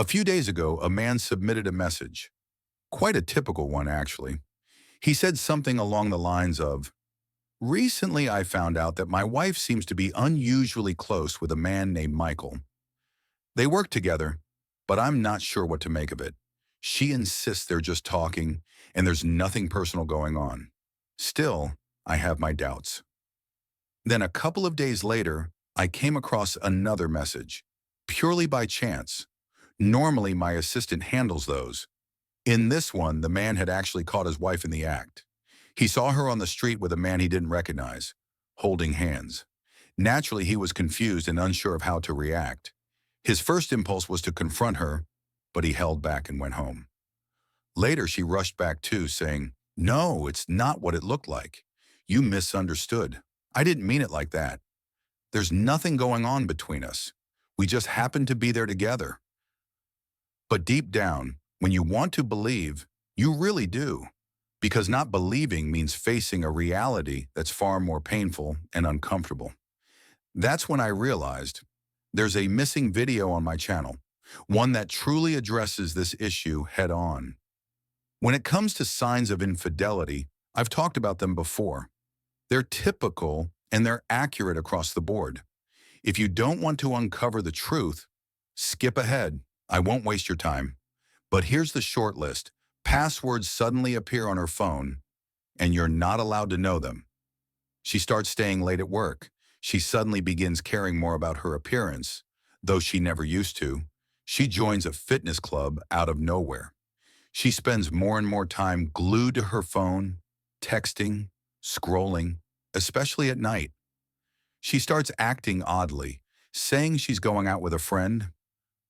A few days ago, a man submitted a message. Quite a typical one, actually. He said something along the lines of, "Recently I found out that my wife seems to be unusually close with a man named Michael. They work together, but I'm not sure what to make of it. She insists they're just talking and there's nothing personal going on. Still, I have my doubts." Then a couple of days later, I came across another message, purely by chance. Normally, my assistant handles those. In this one, the man had actually caught his wife in the act. He saw her on the street with a man he didn't recognize, holding hands. Naturally, he was confused and unsure of how to react. His first impulse was to confront her, but he held back and went home. Later, she rushed back too, saying, "No, it's not what it looked like. You misunderstood. I didn't mean it like that. There's nothing going on between us. We just happened to be there together." But deep down, when you want to believe, you really do. Because not believing means facing a reality that's far more painful and uncomfortable. That's when I realized there's a missing video on my channel, one that truly addresses this issue head on. When it comes to signs of infidelity, I've talked about them before. They're typical and they're accurate across the board. If you don't want to uncover the truth, skip ahead. I won't waste your time. But here's the short list. Passwords suddenly appear on her phone, and you're not allowed to know them. She starts staying late at work. She suddenly begins caring more about her appearance, though she never used to. She joins a fitness club out of nowhere. She spends more and more time glued to her phone, texting, scrolling, especially at night. She starts acting oddly, saying she's going out with a friend,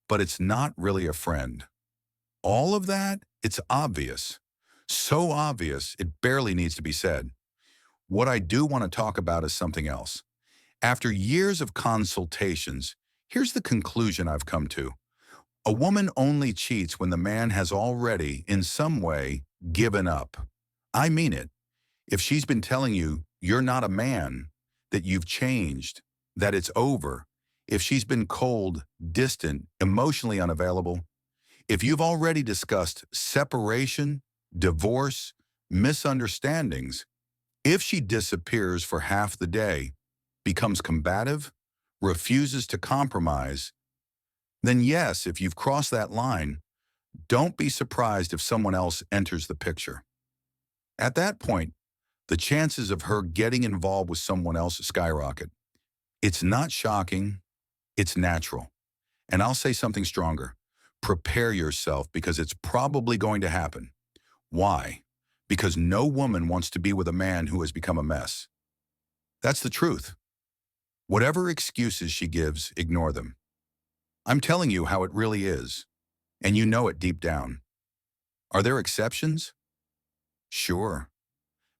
but it's not really a friend. All of that, it's obvious. So obvious, it barely needs to be said. What I do want to talk about is something else. After years of consultations, here's the conclusion I've come to. A woman only cheats when the man has already, in some way, given up. I mean it. If she's been telling you you're not a man, that you've changed, that it's over, if she's been cold, distant, emotionally unavailable, if you've already discussed separation, divorce, misunderstandings, if she disappears for half the day, becomes combative, refuses to compromise, then yes, if you've crossed that line, don't be surprised if someone else enters the picture. At that point, the chances of her getting involved with someone else skyrocket. It's not shocking, it's natural. And I'll say something stronger. Prepare yourself because it's probably going to happen. Why? Because no woman wants to be with a man who has become a mess. That's the truth. Whatever excuses she gives, ignore them. I'm telling you how it really is, and you know it deep down. Are there exceptions? Sure.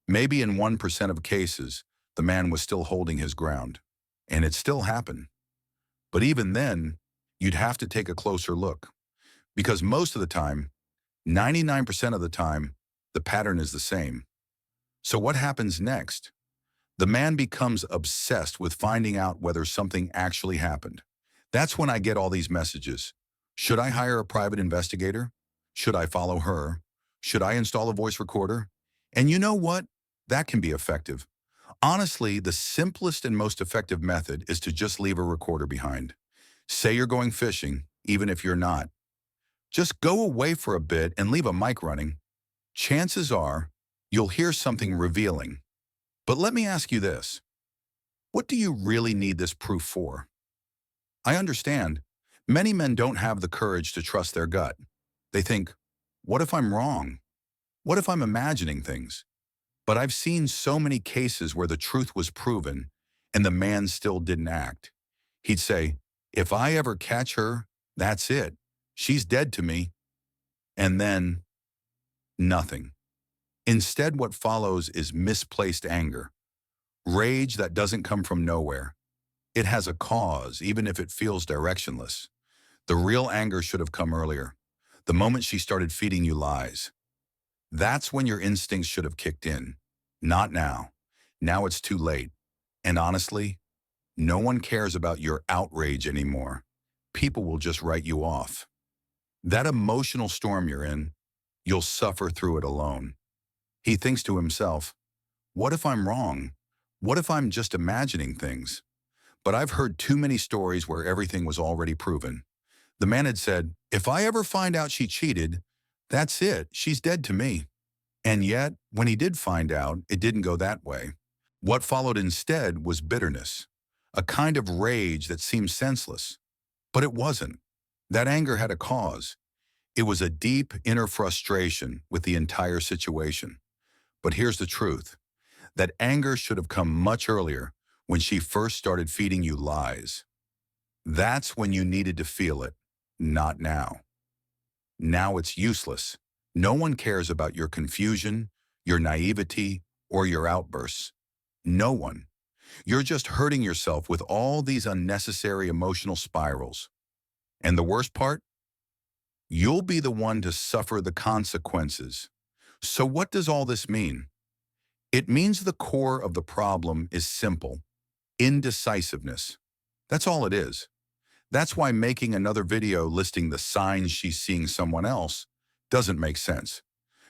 Maybe in 1% of cases, the man was still holding his ground, and it still happened. But even then, you'd have to take a closer look. Because most of the time, 99% of the time, the pattern is the same. So what happens next? The man becomes obsessed with finding out whether something actually happened. That's when I get all these messages. Should I hire a private investigator? Should I follow her? Should I install a voice recorder? And you know what? That can be effective. Honestly, the simplest and most effective method is to just leave a recorder behind. Say you're going fishing, even if you're not. Just go away for a bit and leave a mic running. Chances are you'll hear something revealing. But let me ask you this. What do you really need this proof for? I understand. Many men don't have the courage to trust their gut. They think, what if I'm wrong? What if I'm imagining things? But I've seen so many cases where the truth was proven and the man still didn't act. He'd say, if I ever catch her, that's it. She's dead to me. And then nothing. Instead, what follows is misplaced anger, rage that doesn't come from nowhere. It has a cause, even if it feels directionless. The real anger should have come earlier, the moment she started feeding you lies. That's when your instincts should have kicked in. Not now. Now it's too late. And honestly, no one cares about your outrage anymore. People will just write you off. That emotional storm you're in, you'll suffer through it alone. He thinks to himself, what if I'm wrong? What if I'm just imagining things? But I've heard too many stories where everything was already proven. The man had said, if I ever find out she cheated, that's it, she's dead to me. And yet, when he did find out, it didn't go that way. What followed instead was bitterness, a kind of rage that seemed senseless. But it wasn't. That anger had a cause. It was a deep inner frustration with the entire situation. But here's the truth. That anger should have come much earlier, when she first started feeding you lies. That's when you needed to feel it, not now. Now it's useless. No one cares about your confusion, your naivety, or your outbursts. No one. You're just hurting yourself with all these unnecessary emotional spirals. And the worst part? You'll be the one to suffer the consequences. So what does all this mean? It means the core of the problem is simple: indecisiveness. That's all it is. That's why making another video listing the signs she's seeing someone else doesn't make sense.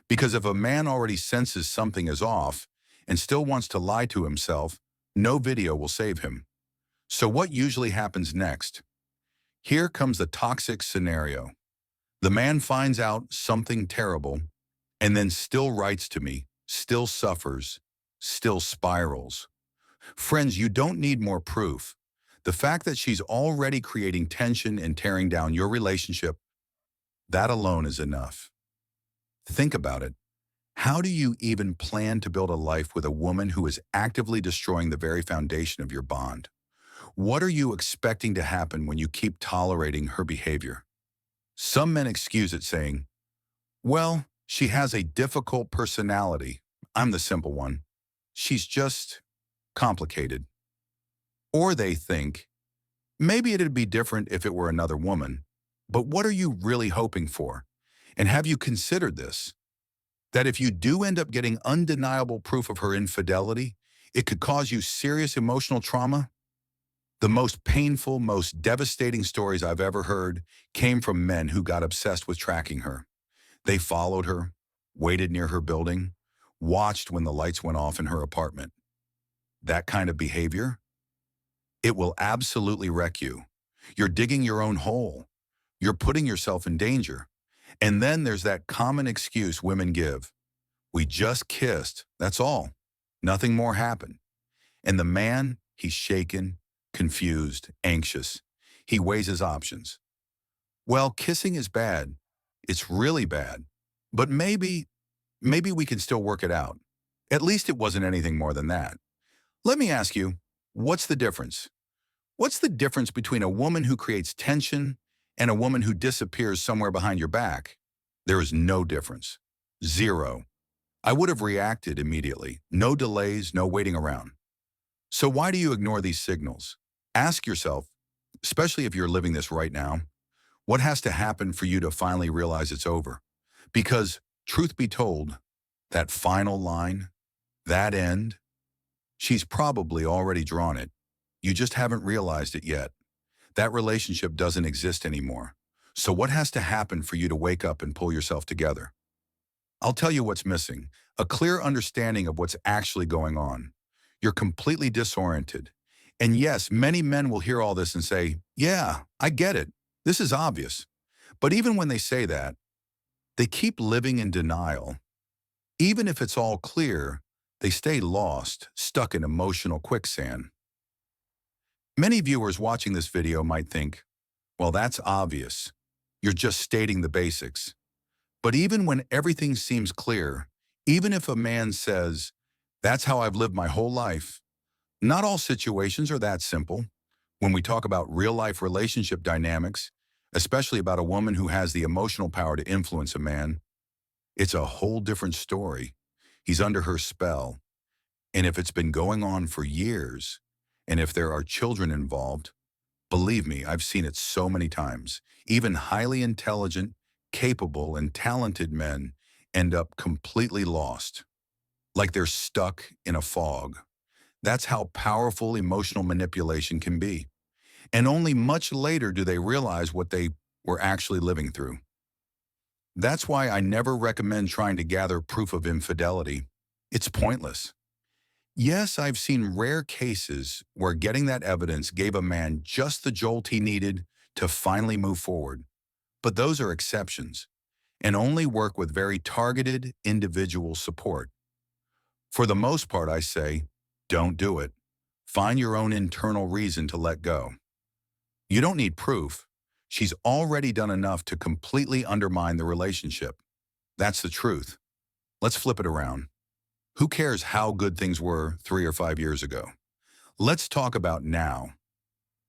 Because if a man already senses something is off and still wants to lie to himself, no video will save him. So what usually happens next? Here comes the toxic scenario. The man finds out something terrible and then still writes to me, still suffers, still spirals. Friends, you don't need more proof. The fact that she's already creating tension and tearing down your relationship, that alone is enough. Think about it. How do you even plan to build a life with a woman who is actively destroying the very foundation of your bond? What are you expecting to happen when you keep tolerating her behavior? Some men excuse it saying, well, she has a difficult personality. I'm the simple one. She's just complicated. Or they think, maybe it'd be different if it were another woman. But what are you really hoping for? And have you considered this? That if you do end up getting undeniable proof of her infidelity, it could cause you serious emotional trauma? The most painful, most devastating stories I've ever heard came from men who got obsessed with tracking her. They followed her, waited near her building, watched when the lights went off in her apartment. That kind of behavior? It will absolutely wreck you. You're digging your own hole. You're putting yourself in danger. And then there's that common excuse women give. We just kissed, that's all. Nothing more happened. And the man, he's shaken, confused, anxious. He weighs his options. Well, kissing is bad. It's really bad. But maybe we can still work it out. At least it wasn't anything more than that. Let me ask you, what's the difference? What's the difference between a woman who creates tension and a woman who disappears somewhere behind your back? There is no difference. Zero. I would have reacted immediately. No delays, no waiting around. So why do you ignore these signals? Ask yourself, especially if you're living this right now, what has to happen for you to finally realize it's over? Because, truth be told, that final line, that end, she's probably already drawn it. You just haven't realized it yet. That relationship doesn't exist anymore. So what has to happen for you to wake up and pull yourself together? I'll tell you what's missing: a clear understanding of what's actually going on. You're completely disoriented. And yes, many men will hear all this and say, yeah, I get it. This is obvious. But even when they say that, they keep living in denial. Even if it's all clear, they stay lost, stuck in emotional quicksand. Many viewers watching this video might think, well, that's obvious. You're just stating the basics. But even when everything seems clear, even if a man says, that's how I've lived my whole life, not all situations are that simple. When we talk about real-life relationship dynamics, especially about a woman who has the emotional power to influence a man, it's a whole different story. He's under her spell. And if it's been going on for years, and if there are children involved, believe me, I've seen it so many times. Even highly intelligent, capable, and talented men end up completely lost, like they're stuck in a fog. That's how powerful emotional manipulation can be. And only much later do they realize what they were actually living through. That's why I never recommend trying to gather proof of infidelity. It's pointless. Yes, I've seen rare cases where getting that evidence gave a man just the jolt he needed to finally move forward. But those are exceptions and only work with very targeted individual support. For the most part, I say, don't do it. Find your own internal reason to let go. You don't need proof. She's already done enough to completely undermine the relationship. That's the truth. Let's flip it around. Who cares how good things were 3 or 5 years ago? Let's talk about now.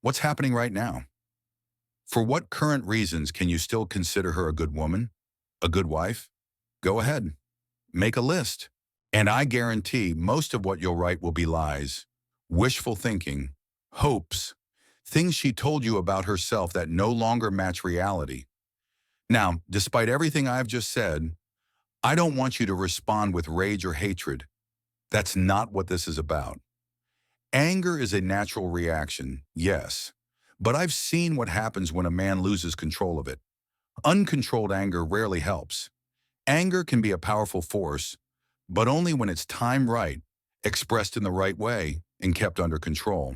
What's happening right now? For what current reasons can you still consider her a good woman? A good wife? Go ahead. Make a list. And I guarantee most of what you'll write will be lies, wishful thinking, hopes, things she told you about herself that no longer match reality. Now, despite everything I've just said, I don't want you to respond with rage or hatred. That's not what this is about. Anger is a natural reaction, yes, but I've seen what happens when a man loses control of it. Uncontrolled anger rarely helps. Anger can be a powerful force, but only when it's timed right, expressed in the right way, and kept under control.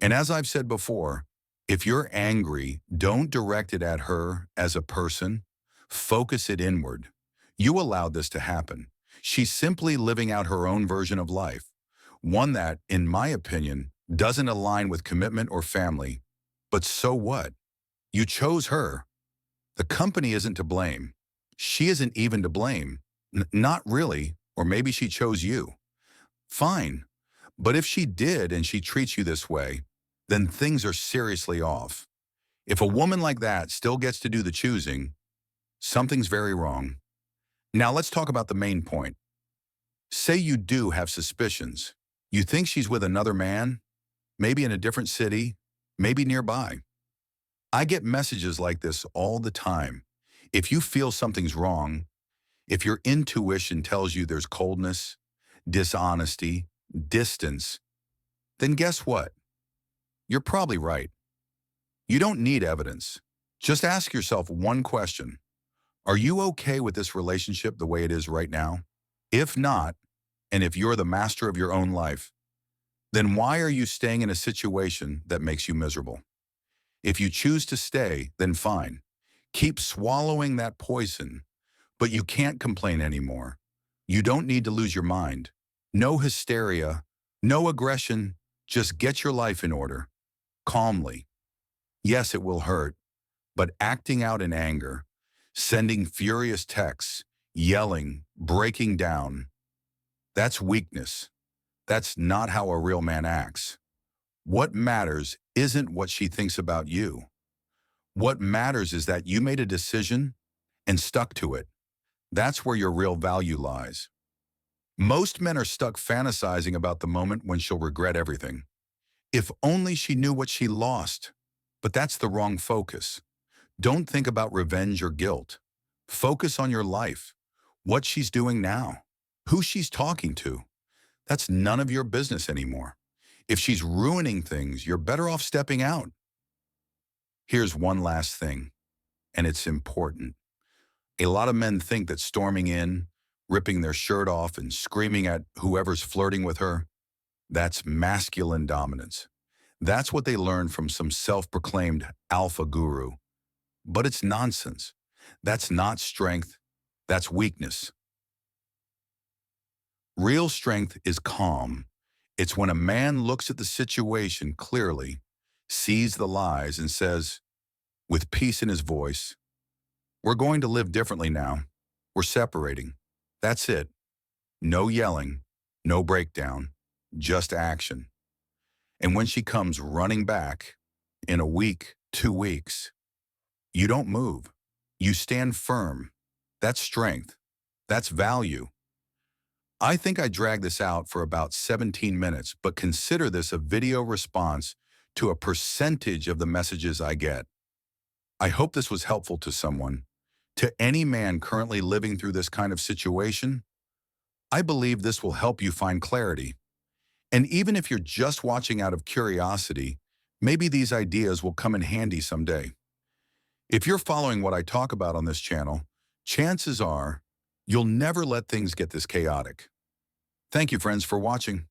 And as I've said before, if you're angry, don't direct it at her as a person. Focus it inward. You allowed this to happen. She's simply living out her own version of life, one that, in my opinion, doesn't align with commitment or family. But so what? You chose her. The company isn't to blame. She isn't even to blame. Not really, or maybe she chose you. Fine. But if she did and she treats you this way, then things are seriously off. If a woman like that still gets to do the choosing, something's very wrong. Now let's talk about the main point. Say you do have suspicions. You think she's with another man, maybe in a different city, maybe nearby. I get messages like this all the time. If you feel something's wrong, if your intuition tells you there's coldness, dishonesty, distance, then guess what? You're probably right. You don't need evidence. Just ask yourself one question. Are you okay with this relationship the way it is right now? If not, and if you're the master of your own life, then why are you staying in a situation that makes you miserable? If you choose to stay, then fine. Keep swallowing that poison, but you can't complain anymore. You don't need to lose your mind. No hysteria, no aggression, just get your life in order, calmly. Yes, it will hurt, but acting out in anger, sending furious texts, yelling, breaking down, that's weakness. That's not how a real man acts. What matters isn't what she thinks about you. What matters is that you made a decision and stuck to it. That's where your real value lies. Most men are stuck fantasizing about the moment when she'll regret everything. If only she knew what she lost. But that's the wrong focus. Don't think about revenge or guilt. Focus on your life, what she's doing now, who she's talking to. That's none of your business anymore. If she's ruining things, you're better off stepping out. Here's one last thing, and it's important. A lot of men think that storming in, ripping their shirt off and screaming at whoever's flirting with her, that's masculine dominance. That's what they learned from some self-proclaimed alpha guru. But it's nonsense. That's not strength. That's weakness. Real strength is calm. It's when a man looks at the situation clearly, sees the lies, and says, with peace in his voice, "We're going to live differently now. We're separating." That's it. No yelling, no breakdown, just action. And when she comes running back, in a week, 2 weeks, you don't move. You stand firm. That's strength. That's value. I think I dragged this out for about 17 minutes, but consider this a video response to a percentage of the messages I get. I hope this was helpful to someone. To any man currently living through this kind of situation, I believe this will help you find clarity. And even if you're just watching out of curiosity, maybe these ideas will come in handy someday. If you're following what I talk about on this channel, chances are you'll never let things get this chaotic. Thank you, friends, for watching.